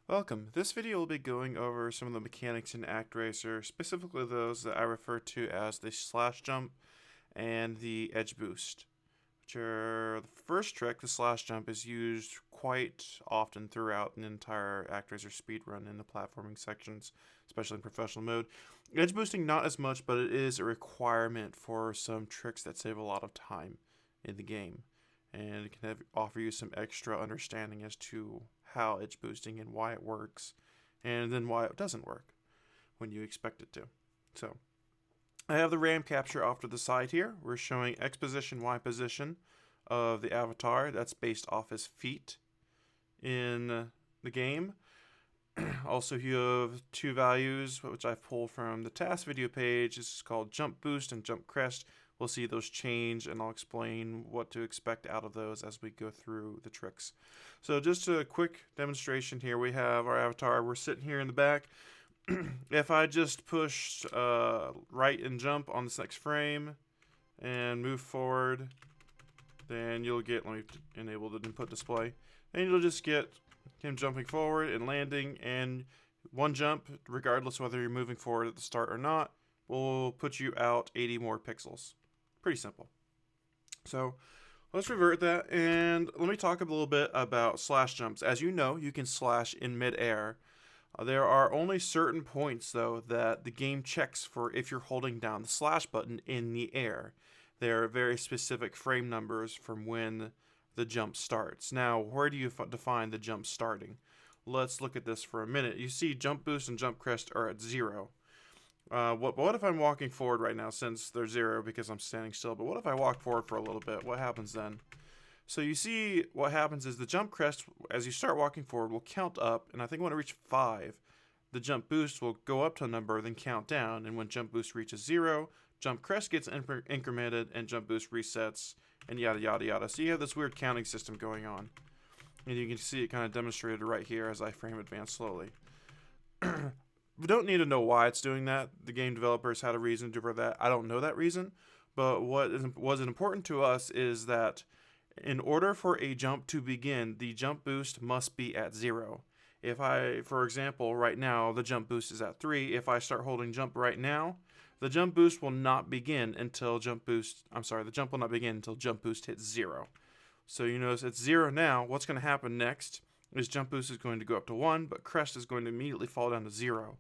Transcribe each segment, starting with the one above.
Welcome. This video will be going over some of the mechanics in ActRaiser, specifically those that I refer to as the slash jump and the edge boost, which are the first trick. The slash jump is used quite often throughout an entire ActRaiser speedrun in the platforming sections, especially in professional mode. Edge boosting not as much, but it is a requirement for some tricks that save a lot of time in the game, and it can offer you some extra understanding as to how edge boosting and why it works, and then why it doesn't work when you expect it to. So I have the RAM capture off to the side here. We're showing X position, Y position of the avatar. That's based off his feet in the game. Also, you have two values, which I've pulled from the task video page. This is called Jump Boost and Jump Crest. We'll see those change, and I'll explain what to expect out of those as we go through the tricks. So just a quick demonstration here. We have our avatar. We're sitting here in the back. If I just push right and jump on this next frame and move forward, then you'll get, let me enable the input display, and you'll just get him jumping forward and landing, and one jump, regardless whether you're moving forward at the start or not, will put you out 80 more pixels. Pretty simple. So let's revert that, and let me talk a little bit about slash jumps. As you know, you can slash in midair. There are only certain points, though, that the game checks for if you're holding down the slash button in the air. There are very specific frame numbers from when the jump starts. Now, where do you define the jump starting? Let's look at this for a minute. You see Jump Boost and Jump Crest are at 0. What if I'm walking forward right now, since they're 0 because I'm standing still, but what if I walk forward for a little bit? What happens then? So you see what happens is the Jump Crest, as you start walking forward, will count up, and I think when it reaches 5, the Jump Boost will go up to a number, then count down, and when Jump Boost reaches 0, Jump Crest gets incremented, and Jump Boost resets, and yada yada yada. So you have this weird counting system going on, and you can see it kind of demonstrated right here as I frame advance slowly. We don't need to know why it's doing that. The game developers had a reason for that. I don't know that reason, but what was important to us is that in order for a jump to begin, the jump boost must be at 0. If I, for example, right now, the jump boost is at 3. If I start holding jump right now, the jump boost will not begin until the jump will not begin until jump boost hits 0. So you notice it's 0 now. What's going to happen next is jump boost is going to go up to 1, but crest is going to immediately fall down to 0.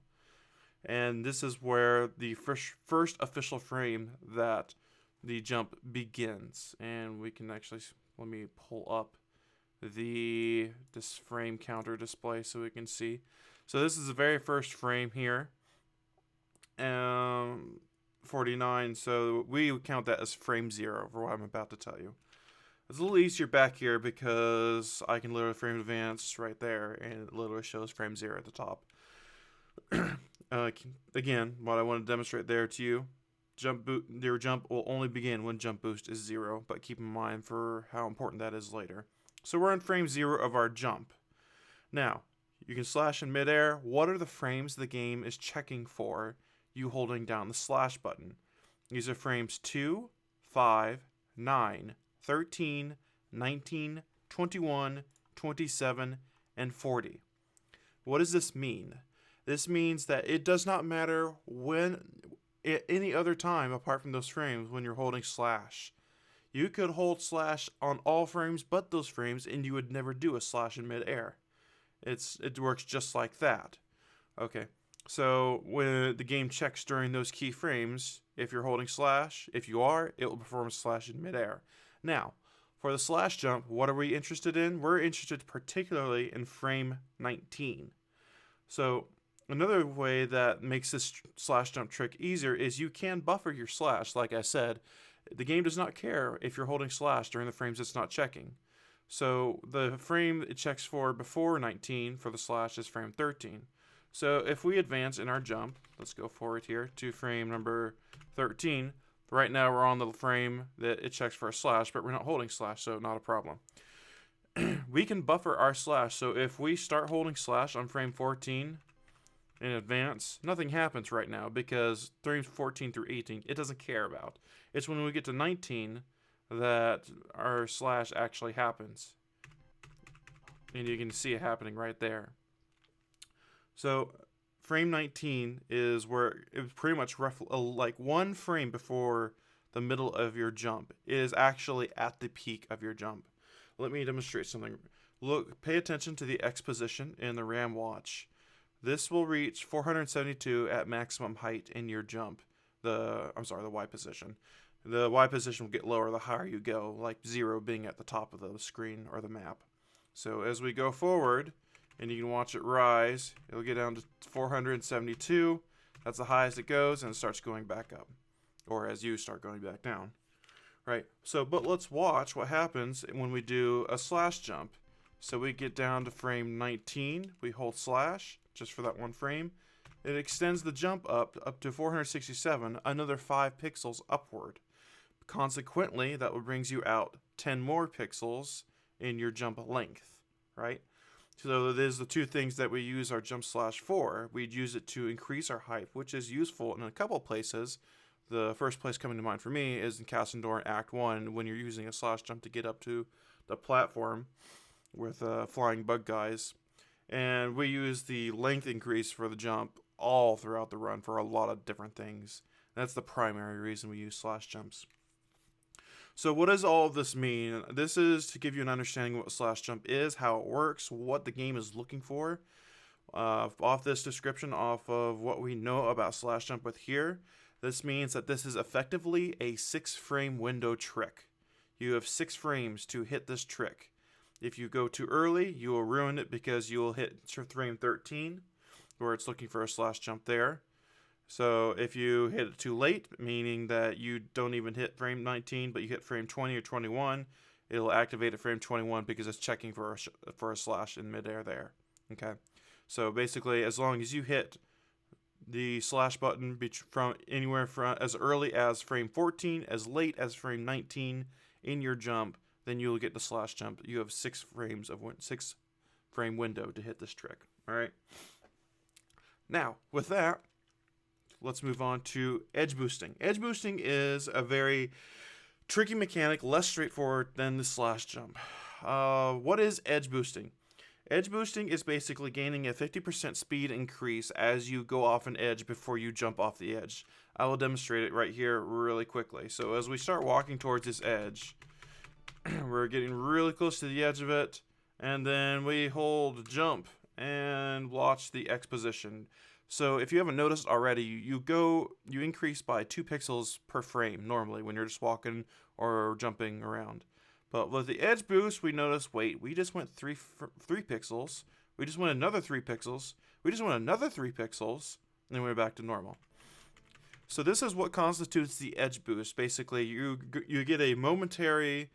And this is where the first official frame that the jump begins. And we can actually, let me pull up this frame counter display so we can see. So this is the very first frame here. 49, so we would count that as frame 0 for what I'm about to tell you. It's a little easier back here because I can literally frame advance right there, and it literally shows frame 0 at the top. Again, what I want to demonstrate there to you, your jump will only begin when jump boost is 0, but keep in mind for how important that is later. So we're in frame 0 of our jump. Now, you can slash in midair. What are the frames the game is checking for you holding down the slash button? These are frames 2, 5, 9, 13, 19, 21, 27, and 40. What does this mean? This means that it does not matter when, at any other time apart from those frames, when you're holding slash. You could hold slash on all frames but those frames, and you would never do a slash in midair. It works just like that. Okay, so when the game checks during those key frames, if you're holding slash, if you are, it will perform a slash in midair. Now, for the slash jump, what are we interested in? We're interested particularly in frame 19. So another way that makes this slash jump trick easier is you can buffer your slash. Like I said, the game does not care if you're holding slash during the frames it's not checking. So the frame it checks for before 19 for the slash is frame 13. So if we advance in our jump, let's go forward here to frame number 13. Right now we're on the frame that it checks for a slash, but we're not holding slash, so not a problem. We can buffer our slash, so if we start holding slash on frame 14 in advance, nothing happens right now because frames 14 through 18 it doesn't care about. It's when we get to 19 that our slash actually happens, and you can see it happening right there. So frame 19 is where it's pretty much like 1 frame before the middle of your jump. It is actually at the peak of your jump. Let me demonstrate something. Look, pay attention to the X position in the RAM watch. This will reach 472 at maximum height in your jump. The Y position. The Y position will get lower the higher you go, like 0 being at the top of the screen or the map. So as we go forward, and you can watch it rise, it'll get down to 472. That's the highest it goes, and it starts going back up. Or as you start going back down. Right? So, but let's watch what happens when we do a slash jump. So we get down to frame 19, we hold slash, just for that 1 frame. It extends the jump up to 467, another 5 pixels upward. Consequently, that brings you out 10 more pixels in your jump length, right? So there's the 2 things that we use our jump slash for. We'd use it to increase our height, which is useful in a couple places. The first place coming to mind for me is in Cassandor in Act 1, when you're using a slash jump to get up to the platform with flying bug guys. And we use the length increase for the jump all throughout the run for a lot of different things. That's the primary reason we use slash jumps. So what does all of this mean? This is to give you an understanding of what slash jump is, how it works, what the game is looking for. Off this description, off of what we know about slash jump with here, this means that this is effectively a 6-frame window trick. You have 6 frames to hit this trick. If you go too early, you will ruin it because you will hit frame 13, where it's looking for a slash jump there. So if you hit it too late, meaning that you don't even hit frame 19, but you hit frame 20 or 21, it'll activate at frame 21 because it's checking for a slash in midair there. Okay, so basically, as long as you hit the slash button from anywhere from as early as frame 14, as late as frame 19 in your jump, then you'll get the slash jump. You have 6 frames of 6-frame window to hit this trick. All right. Now, with that, let's move on to edge boosting. Edge boosting is a very tricky mechanic, less straightforward than the slash jump. What is edge boosting? Edge boosting is basically gaining a 50% speed increase as you go off an edge before you jump off the edge. I will demonstrate it right here really quickly. So as we start walking towards this edge, we're getting really close to the edge of it, and then we hold jump and watch the X position. So if you haven't noticed already, you increase by 2 pixels per frame normally when you're just walking or jumping around. But with the edge boost, we notice, wait, we just went 3 pixels. We just went another 3 pixels. We just went another 3 pixels, and then we're back to normal. So this is what constitutes the edge boost. Basically, you get a momentary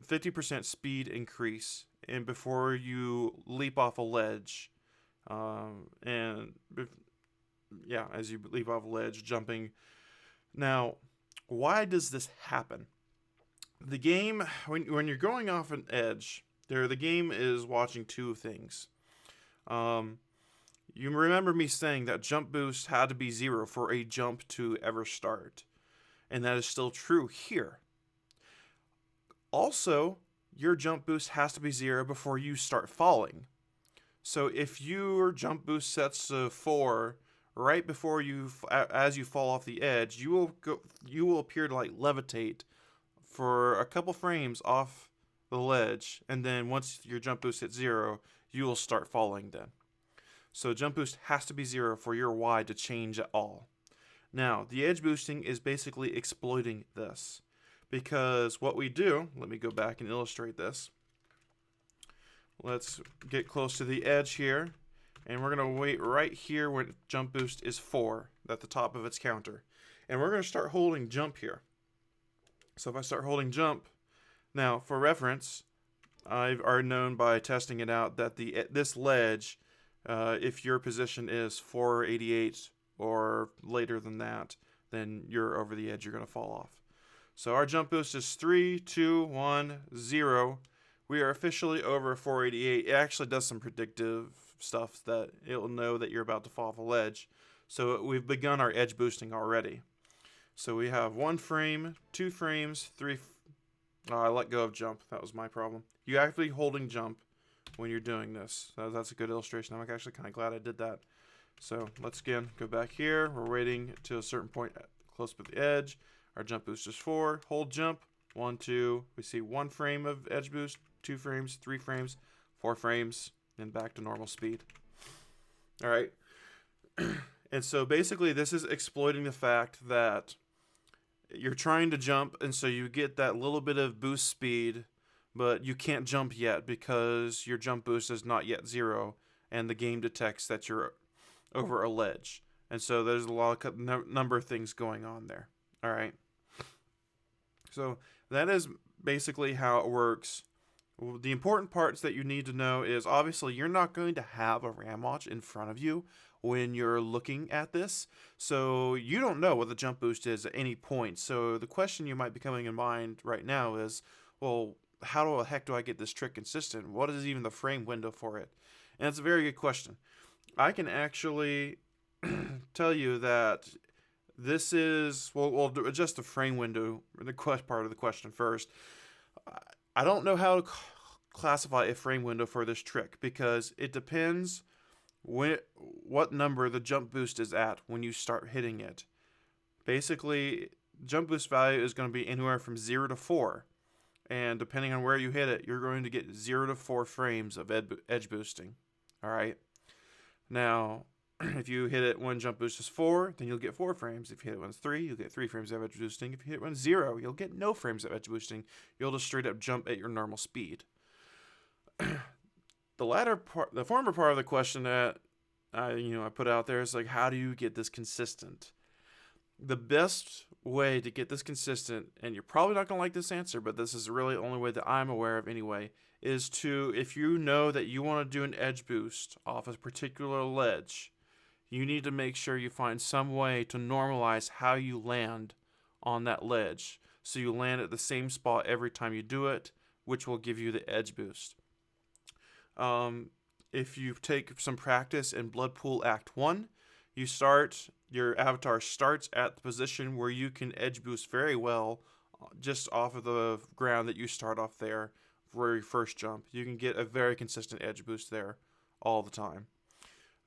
50% speed increase and before you leap off a ledge. As you leap off a ledge, jumping. Now, why does this happen? The game, when you're going off an edge, the game is watching 2 things. You remember me saying that jump boost had to be 0 for a jump to ever start. And that is still true here. Also, your jump boost has to be 0 before you start falling. So if your jump boost sets to 4 right before as you fall off the edge, you will appear to like levitate for a couple frames off the ledge, and then once your jump boost hits 0, you will start falling then. So jump boost has to be 0 for your Y to change at all. Now, the edge boosting is basically exploiting this. Because what we do, let me go back and illustrate this. Let's get close to the edge here. And we're going to wait right here when jump boost is 4 at the top of its counter. And we're going to start holding jump here. So if I start holding jump, now for reference, I've already known by testing it out that this ledge, if your position is 488 or later than that, then you're over the edge, you're going to fall off. So our jump boost is 3, 2, 1, 0. We are officially over 488. It actually does some predictive stuff that it'll know that you're about to fall off a ledge. So we've begun our edge boosting already. So we have 1 frame, 2 frames, 3. I let go of jump. That was my problem. You actually holding jump when you're doing this. So that's a good illustration. I'm actually kind of glad I did that. So let's again go back here. We're waiting to a certain point close to the edge. Our jump boost is 4. Hold jump. 1, 2. We see 1 frame of edge boost, 2 frames, 3 frames, 4 frames, and back to normal speed. All right. And so basically this is exploiting the fact that you're trying to jump, and so you get that little bit of boost speed, but you can't jump yet because your jump boost is not yet 0, and the game detects that you're over a ledge. And so there's a lot of number of things going on there. All right. So that is basically how it works. The important parts that you need to know is obviously you're not going to have a RAM watch in front of you when you're looking at this. So you don't know what the jump boost is at any point. So the question you might be coming in mind right now is, well, how the heck do I get this trick consistent? What is even the frame window for it? And it's a very good question. I can actually tell you that this is, well, we'll adjust the frame window, the part of the question first. I don't know how to classify a frame window for this trick because it depends what number the jump boost is at when you start hitting it. Basically, jump boost value is going to be anywhere from 0 to 4. And depending on where you hit it, you're going to get 0 to 4 frames of edge boosting. All right. Now, if you hit it when jump boost is 4, then you'll get 4 frames. If you hit it when it's 3, you'll get 3 frames of edge boosting. If you hit it when it's 0, you'll get no frames of edge boosting. You'll just straight up jump at your normal speed. The former part of the question that I put out there is like, how do you get this consistent? The best way to get this consistent, and you're probably not going to like this answer, but this is really the only way that I'm aware of anyway, is to, if you know that you want to do an edge boost off a particular ledge, you need to make sure you find some way to normalize how you land on that ledge. So you land at the same spot every time you do it, which will give you the edge boost. If you take some practice in Blood Pool Act 1, your avatar starts at the position where you can edge boost very well just off of the ground that you start off there for your first jump. You can get a very consistent edge boost there all the time.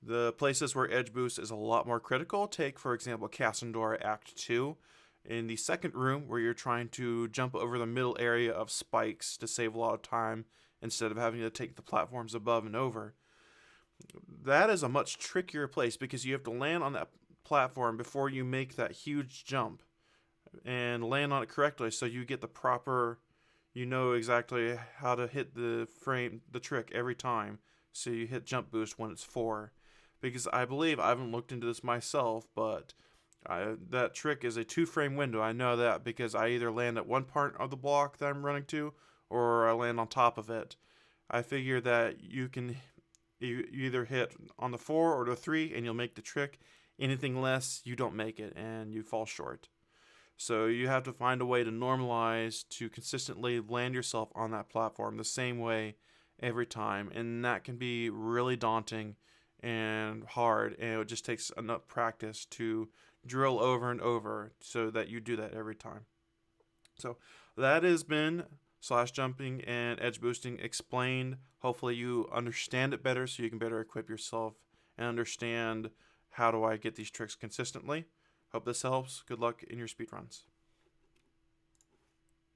The places where edge boost is a lot more critical, take for example Cassandora Act 2. In the second room where you're trying to jump over the middle area of spikes to save a lot of time instead of having to take the platforms above and over. That is a much trickier place because you have to land on that platform before you make that huge jump and land on it correctly so you get the proper, you know exactly how to hit the trick every time. So you hit jump boost when it's 4. Because I believe, I haven't looked into this myself, but that trick is a 2-frame window. I know that because I either land at one part of the block that I'm running to or I land on top of it. I figure that you either hit on the 4 or the 3 and you'll make the trick. Anything less, you don't make it and you fall short. So you have to find a way to normalize to consistently land yourself on that platform the same way every time. And that can be really daunting and hard, and it just takes enough practice to drill over and over so that you do that every time. So that has been slash jumping and edge boosting explained. Hopefully you understand it better so you can better equip yourself and understand how do I get these tricks consistently. Hope this helps. Good luck in your speedruns.